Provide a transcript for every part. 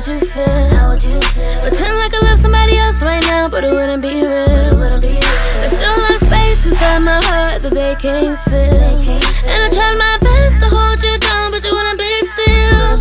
you feel? Pretend like I love somebody else right now, but it wouldn't be real. There's still a lot of space inside my heart that they can't fill. And I tried my best to hold you down, but you wouldn't be still.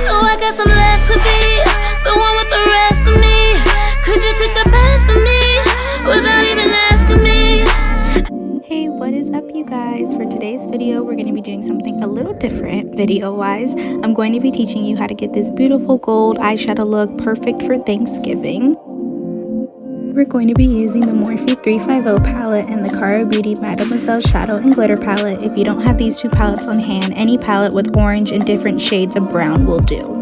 So I guess I'm left to be the one with the rest of me. Could you take the best of me without even asking me? Hey, what is up, you guys? For today's video, we're going to be doing something a little different video-wise. I'm going to be teaching you how to get this beautiful gold eyeshadow look perfect for Thanksgiving. We're going to be using the Morphe 350 palette and the Cara Beauty Mademoiselle Shadow and Glitter palette. If you don't have these two palettes on hand, any palette with orange and different shades of brown will do.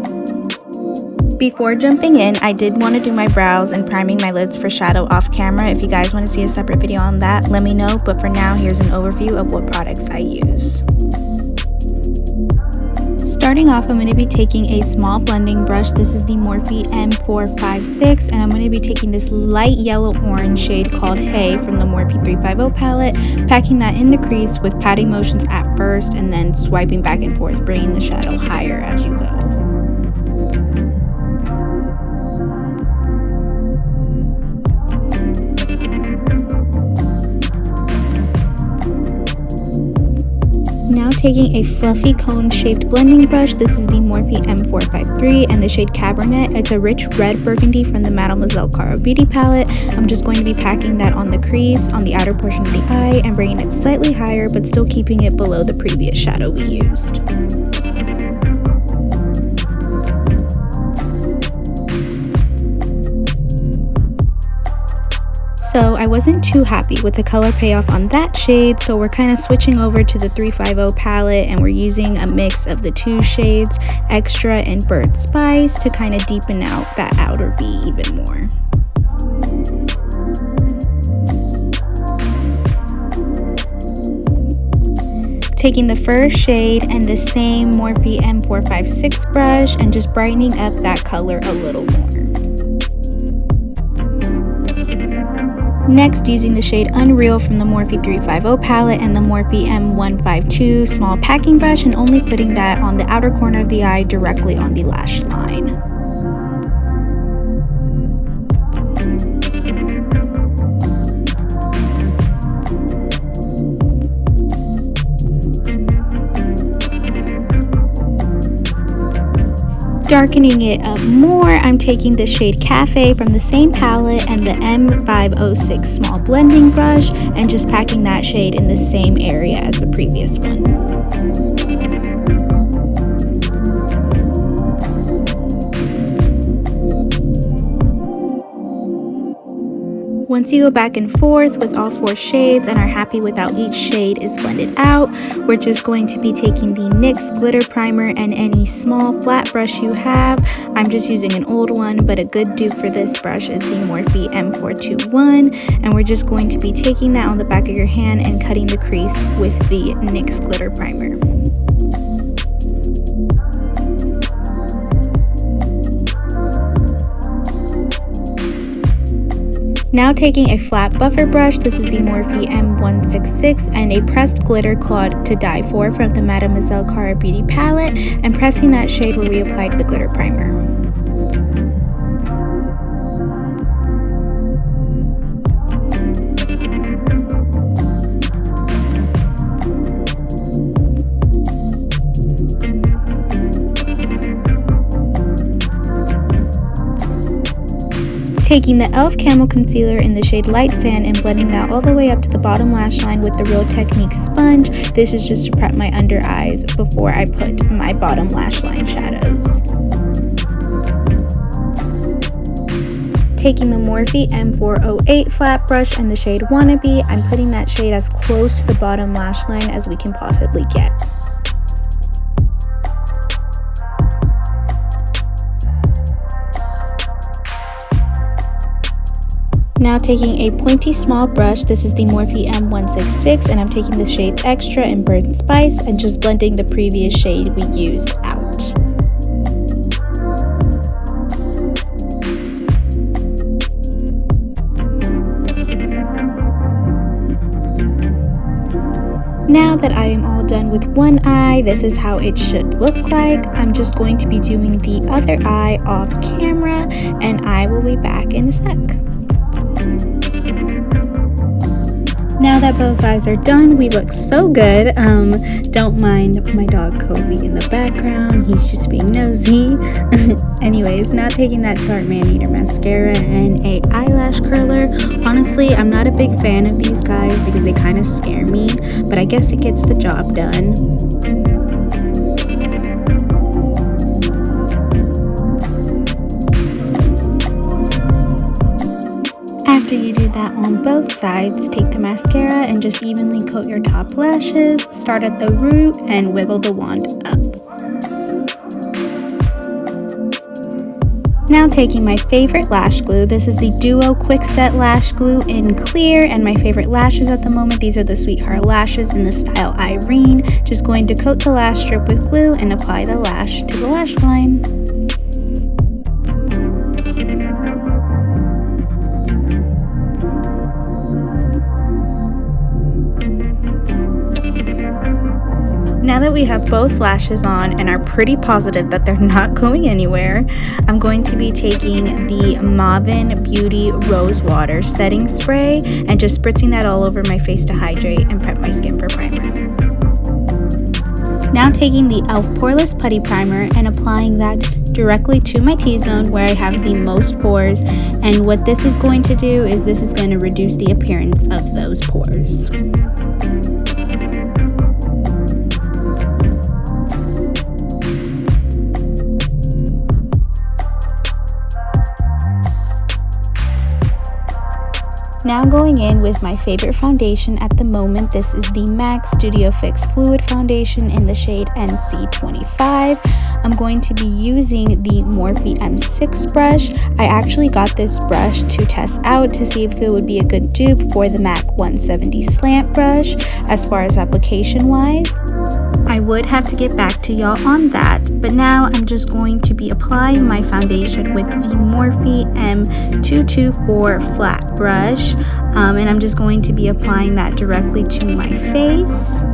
Before jumping in, I did want to do my brows and priming my lids for shadow off camera. If you guys want to see a separate video on that, let me know. But for now, here's an overview of what products I use. Starting off, I'm going to be taking a small blending brush. This is the Morphe M456, and I'm going to be taking this light yellow orange shade called Hey from the Morphe 350 palette, packing that in the crease with patting motions at first and then swiping back and forth, bringing the shadow higher as you go. Now taking a fluffy cone-shaped blending brush. This is the Morphe M453 and the shade Cabernet. It's a rich red burgundy from the Mademoiselle Cara Beauty palette. I'm just going to be packing that on the crease, on the outer portion of the eye, and bringing it slightly higher, but still keeping it below the previous shadow we used. So I wasn't too happy with the color payoff on that shade, so we're kind of switching over to the 350 palette, and we're using a mix of the two shades, Extra and Bird Spice, to kind of deepen out that outer V even more. Taking the first shade and the same Morphe M456 brush and just brightening up that color a little more. Next, using the shade Unreal from the Morphe 350 palette and the Morphe M152 small packing brush, and only putting that on the outer corner of the eye directly on the lash line. Darkening it up more, I'm taking the shade Cafe from the same palette and the M506 small blending brush, and just packing that shade in the same area as the previous one. Once you go back and forth with all four shades and are happy with how each shade is blended out, we're just going to be taking the NYX glitter primer and any small flat brush you have. I'm just using an old one, but a good dupe for this brush is the Morphe M421, and we're just going to be taking that on the back of your hand and cutting the crease with the NYX glitter primer. Now taking a flat buffer brush, this is the Morphe M166, and a pressed glitter called To Die For from the Mademoiselle Cara Beauty palette, and pressing that shade where we applied the glitter primer. Taking the e.l.f. Camel Concealer in the shade Light Sand and blending that all the way up to the bottom lash line with the Real Technique sponge. This is just to prep my under eyes before I put my bottom lash line shadows. Taking the Morphe M408 flat brush and the shade Wannabe, I'm putting that shade as close to the bottom lash line as we can possibly get. Now taking a pointy small brush, this is the Morphe M166, and I'm taking the shades Extra and Bird Spice and just blending the previous shade we used out. Now that I am all done with one eye. This is how it should look like. I'm just going to be doing the other eye off camera, and I will be back in a sec. Now that both eyes are done, we look so good. Don't mind my dog Kobe in the background. He's just being nosy. Anyways, now taking that Tarte Man-Eater mascara and a eyelash curler. Honestly, I'm not a big fan of these guys because they kind of scare me, but I guess it gets the job done. After you do that on both sides, take the mascara and just evenly coat your top lashes. Start at the root and wiggle the wand up. Now taking my favorite lash glue. This is the Duo Quick Set Lash Glue in clear, and my favorite lashes at the moment. These are the Sweetheart lashes in the style Irene. Just going to coat the lash strip with glue and apply the lash to the lash line. Now that we have both lashes on and are pretty positive that they're not going anywhere, I'm going to be taking the Maven Beauty Rose Water Setting Spray and just spritzing that all over my face to hydrate and prep my skin for primer. Now taking the e.l.f. Poreless Putty Primer and applying that directly to my T-zone where I have the most pores, and what this is going to do is this is going to reduce the appearance of those pores. Now going in with my favorite foundation at the moment. This is the MAC Studio Fix Fluid Foundation in the shade NC25. I'm going to be using the Morphe M6 brush. I actually got this brush to test out to see if it would be a good dupe for the MAC 170 slant brush as far as application wise. I would have to get back to y'all on that, but now I'm just going to be applying my foundation with the Morphe M224 flat brush, and I'm just going to be applying that directly to my face.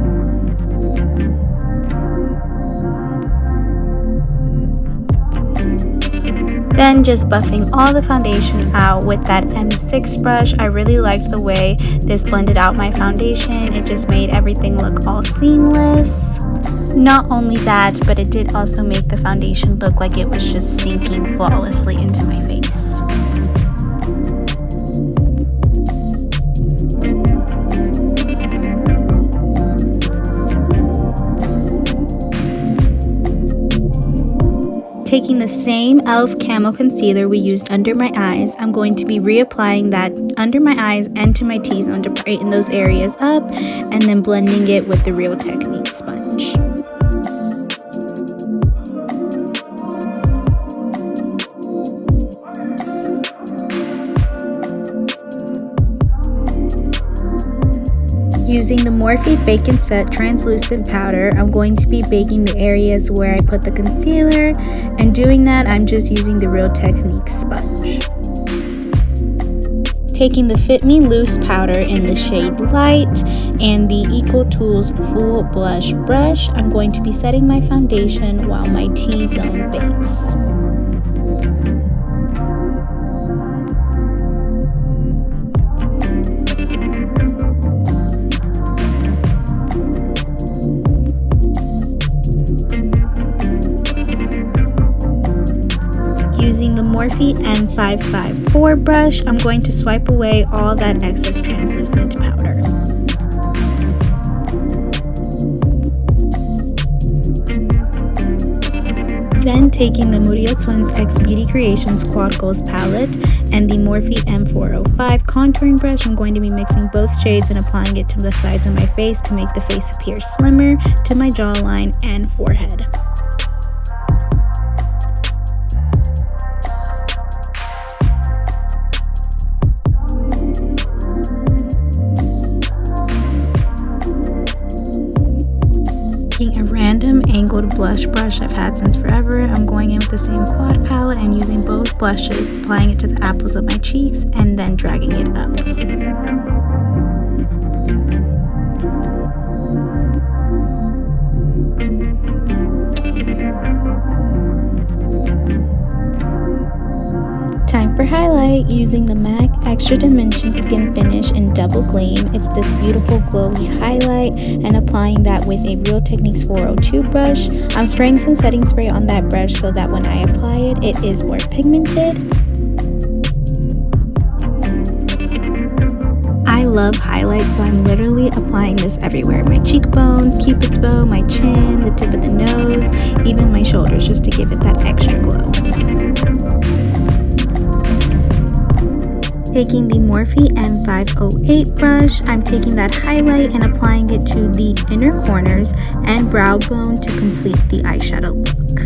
Then just buffing all the foundation out with that M6 brush. I really liked the way this blended out my foundation. It just made everything look all seamless. Not only that, but it did also make the foundation look like it was just sinking flawlessly into my face. Taking the same e.l.f. Camo Concealer we used under my eyes, I'm going to be reapplying that under my eyes and to my T-zone to brighten those areas up, and then blending it with the Real Technique sponge. Using the Morphe Bake and Set Translucent Powder, I'm going to be baking the areas where I put the concealer, and doing that I'm just using the Real Technique sponge. Taking the Fit Me Loose powder in the shade Light and the Eco Tools Full Blush Brush, I'm going to be setting my foundation while my T-zone bakes. Using the Morphe M554 brush, I'm going to swipe away all that excess translucent powder. Then taking the Murillo Twins X Beauty Creations Quad Goals palette and the Morphe M405 contouring brush, I'm going to be mixing both shades and applying it to the sides of my face to make the face appear slimmer to my jawline and forehead. Taking a random angled blush brush I've had since forever, I'm going in with the same quad palette and using both blushes, applying it to the apples of my cheeks and then dragging it up. Time for highlight. Using the MAC Extra Dimension Skin Finish in Double Gleam. It's this beautiful glowy highlight, and applying that with a Real Techniques 402 brush. I'm spraying some setting spray on that brush so that when I apply it, it is more pigmented. I love highlight, so I'm literally applying this everywhere. My cheekbones, cupid's bow, my chin, the tip of the nose, even my shoulders, just to give it that extra glow. Taking the Morphe M508 brush, I'm taking that highlight and applying it to the inner corners and brow bone to complete the eyeshadow look.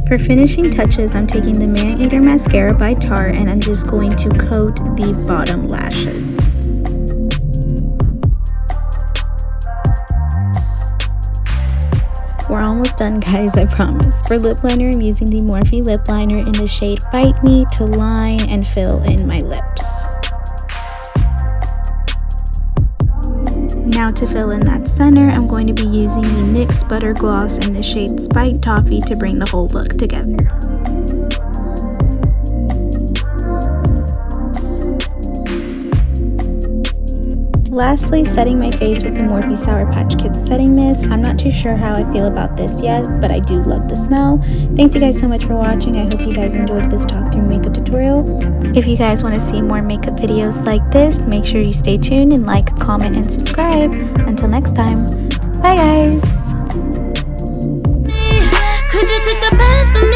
For finishing touches, I'm taking the Man Eater Mascara by Tarte and I'm just going to coat the bottom lashes. We're almost done, guys, I promise. For lip liner, I'm using the Morphe lip liner in the shade Bite Me to line and fill in my lips. Now to fill in that center, I'm going to be using the NYX Butter Gloss in the shade Spiked Toffee to bring the whole look together. Lastly, setting my face with the Morphe Sour Patch Kids setting mist. I'm not too sure how I feel about this yet, but I do love the smell. Thanks you guys so much for watching. I hope you guys enjoyed this talk through makeup tutorial. If you guys want to see more makeup videos like this, make sure you stay tuned and like, comment, and subscribe. Until next time, bye guys! Could you take the best of me?